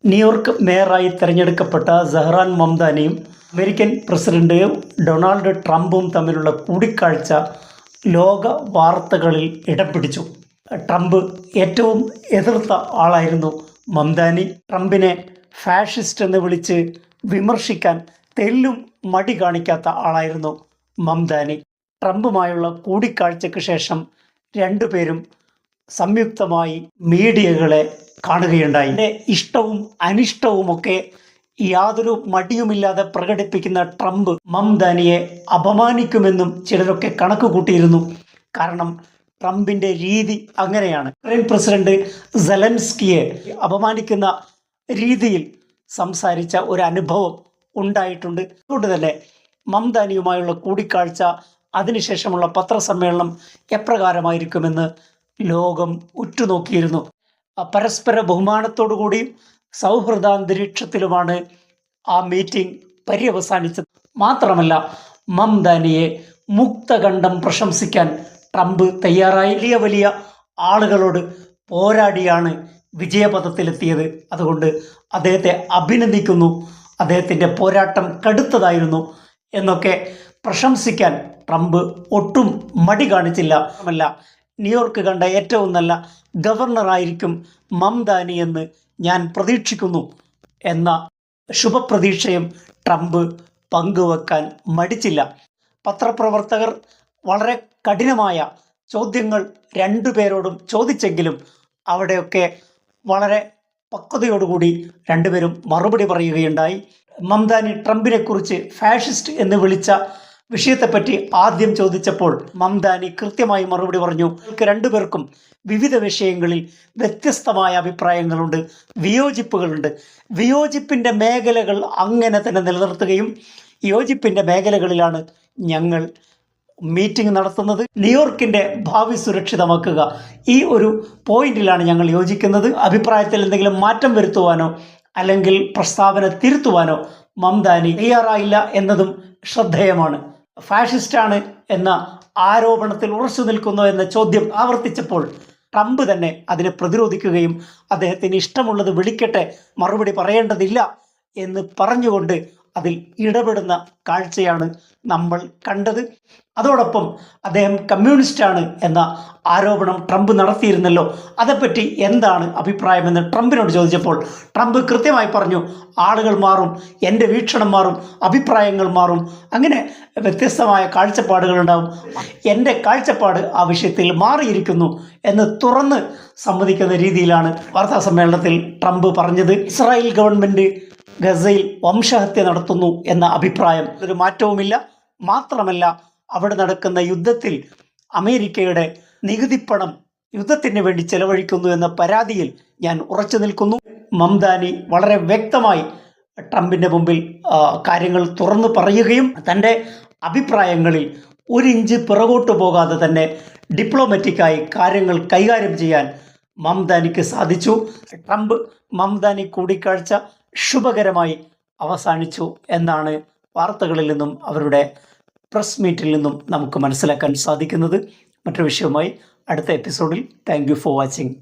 New York മേയറായി തിരഞ്ഞെടുക്കപ്പെട്ട Zohran മംദാനിയും American president Donald ട്രംപും തമ്മിലുള്ള കൂടിക്കാഴ്ച ലോക വാർത്തകളിൽ ഇടം പിടിച്ചു. ട്രംപ് ഏറ്റവും എതിർത്ത ആളായിരുന്നു മംദാനി. ട്രംപിനെ ഫാഷിസ്റ്റ് എന്ന് വിളിച്ച് വിമർശിക്കാൻ തെല്ലും മടി കാണിക്കാത്ത ആളായിരുന്നു മംദാനി. ട്രംപുമായുള്ള കൂടിക്കാഴ്ചയ്ക്ക് ശേഷം രണ്ടുപേരും സംയുക്തമായി മീഡിയകളെ കാണുകയുണ്ടായി. എൻ്റെ ഇഷ്ടവും അനിഷ്ടവുമൊക്കെ യാതൊരു മടിയുമില്ലാതെ പ്രകടിപ്പിക്കുന്ന ട്രംപ് മംദാനിയെ അപമാനിക്കുമെന്നും ചിലരൊക്കെ കണക്ക് കൂട്ടിയിരുന്നു. കാരണം ട്രംപിൻ്റെ രീതി അങ്ങനെയാണ്. യുക്രൈൻ പ്രസിഡന്റ് സെലൻസ്കിയെ അപമാനിക്കുന്ന രീതിയിൽ സംസാരിച്ച ഒരു അനുഭവം ഉണ്ടായിട്ടുണ്ട്. അതുകൊണ്ട് തന്നെ മംദാനിയുമായുള്ള കൂടിക്കാഴ്ച, അതിനുശേഷമുള്ള പത്രസമ്മേളനം എപ്രകാരമായിരിക്കുമെന്ന് ലോകം ഉറ്റുനോക്കിയിരുന്നു. പരസ്പര ബഹുമാനത്തോടുകൂടിയും സൗഹൃദാന്തരീക്ഷത്തിലുമാണ് ആ മീറ്റിംഗ് പര്യവസാനിച്ചത്. മാത്രമല്ല, മംദാനിയെ മുക്തകണ്ഠം പ്രശംസിക്കാൻ ട്രംപ് തയ്യാറായി. വലിയ വലിയ ആളുകളോട് പോരാടിയാണ് വിജയപഥത്തിലെത്തിയത്. അതുകൊണ്ട് അദ്ദേഹത്തെ അഭിനന്ദിക്കുന്നു. അദ്ദേഹത്തിൻ്റെ പോരാട്ടം കടുത്തതായിരുന്നു എന്നൊക്കെ പ്രശംസിക്കാൻ ട്രംപ് ഒട്ടും മടി കാണിച്ചില്ല. അല്ല, ന്യൂയോർക്ക് കണ്ട ഏറ്റവും നല്ല ഗവർണറായിരിക്കും മംദാനി എന്ന് ഞാൻ പ്രതീക്ഷിക്കുന്നു എന്ന ശുഭപ്രതീക്ഷയും ട്രംപ് പങ്കുവെക്കാൻ മടിച്ചില്ല. പത്രപ്രവർത്തകർ വളരെ കഠിനമായ ചോദ്യങ്ങൾ രണ്ടുപേരോടും ചോദിച്ചെങ്കിലും അവിടെയൊക്കെ വളരെ പക്വതയോടുകൂടി രണ്ടുപേരും മറുപടി പറയുകയുണ്ടായി. മംദാനി ട്രംപിനെക്കുറിച്ച് ഫാഷിസ്റ്റ് എന്ന് വിളിച്ച വിഷയത്തെപ്പറ്റി ആദ്യം ചോദിച്ചപ്പോൾ മംദാനി കൃത്യമായി മറുപടി പറഞ്ഞു. രണ്ടുപേർക്കും വിവിധ വിഷയങ്ങളിൽ വ്യത്യസ്തമായ അഭിപ്രായങ്ങളുണ്ട്, വിയോജിപ്പുകളുണ്ട്. വിയോജിപ്പിൻ്റെ മേഖലകൾ അങ്ങനെ തന്നെ നിലനിർത്തുകയും യോജിപ്പിൻ്റെ മേഖലകളിലാണ് ഞങ്ങൾ മീറ്റിംഗ് നടത്തുന്നത്. ന്യൂയോർക്കിൻ്റെ ഭാവി സുരക്ഷിതമാക്കുക, ഈ ഒരു പോയിന്റിലാണ് ഞങ്ങൾ യോജിക്കുന്നത്. അഭിപ്രായത്തിൽ എന്തെങ്കിലും മാറ്റം വരുത്തുവാനോ അല്ലെങ്കിൽ പ്രസ്താവന തിരുത്തുവാനോ മംദാനി തയ്യാറായില്ല എന്നതും ശ്രദ്ധേയമാണ്. ഫാഷിസ്റ്റാണ് എന്ന ആരോപണത്തിൽ ഉറച്ചു നിൽക്കുന്നു എന്ന ചോദ്യം ആവർത്തിച്ചപ്പോൾ ട്രംപ് തന്നെ അതിനെ പ്രതിരോധിക്കുകയും അദ്ദേഹത്തിന് ഇഷ്ടമുള്ളത് വിളിക്കട്ടെ, മറുപടി പറയേണ്ടതില്ല എന്ന് പറഞ്ഞുകൊണ്ട് അതിൽ ഇടപെടുന്ന കാഴ്ചയാണ് നമ്മൾ കണ്ടത്. അതോടൊപ്പം അദ്ദേഹം കമ്മ്യൂണിസ്റ്റാണ് എന്ന ആരോപണം ട്രംപ് നടത്തിയിരുന്നല്ലോ, അതേപ്പറ്റി എന്താണ് അഭിപ്രായമെന്ന് ട്രംപിനോട് ചോദിച്ചപ്പോൾ ട്രംപ് കൃത്യമായി പറഞ്ഞു, ആളുകൾ മാറും, എൻ്റെ വീക്ഷണം മാറും, അഭിപ്രായങ്ങൾ മാറും, അങ്ങനെ വ്യത്യസ്തമായ കാഴ്ചപ്പാടുകളുണ്ടാവും. എൻ്റെ കാഴ്ചപ്പാട് ആ വിഷയത്തിൽ മാറിയിരിക്കുന്നു എന്ന് തുറന്ന് സമ്മതിക്കുന്ന രീതിയിലാണ് വാർത്താ സമ്മേളനത്തിൽ ട്രംപ് പറഞ്ഞത്. ഇസ്രായേൽ ഗവൺമെൻറ് ഗസയിൽ വംശഹത്യ നടത്തുന്നു എന്ന അഭിപ്രായം ഒരു മാറ്റവുമില്ല. മാത്രമല്ല, അവിടെ നടക്കുന്ന യുദ്ധത്തിൽ അമേരിക്കയുടെ നികുതിപ്പണം യുദ്ധത്തിന് വേണ്ടി ചെലവഴിക്കുന്നു എന്ന പരാതിയിൽ ഞാൻ ഉറച്ചു നിൽക്കുന്നു. മംദാനി വളരെ വ്യക്തമായി ട്രംപിൻ്റെ മുമ്പിൽ കാര്യങ്ങൾ തുറന്നു പറയുകയും തൻ്റെ അഭിപ്രായങ്ങളിൽ ഒരു ഇഞ്ച് പിറകോട്ട് പോകാതെ തന്നെ ഡിപ്ലോമാറ്റിക്കായി കാര്യങ്ങൾ കൈകാര്യം ചെയ്യാൻ മംദാനിക്ക് സാധിച്ചു. ട്രംപ് മംദാനി കൂടിക്കാഴ്ച ശുഭകരമായി അവസാനിച്ചു എന്നാണ് വാർത്തകളിൽ നിന്നും അവരുടെ പ്രസ് മീറ്റിൽ നിന്നും നമുക്ക് മനസ്സിലാക്കാൻ സാധിക്കുന്നത്. മറ്റൊരു വിഷയവുമായി അടുത്ത എപ്പിസോഡിൽ. Thank you for watching.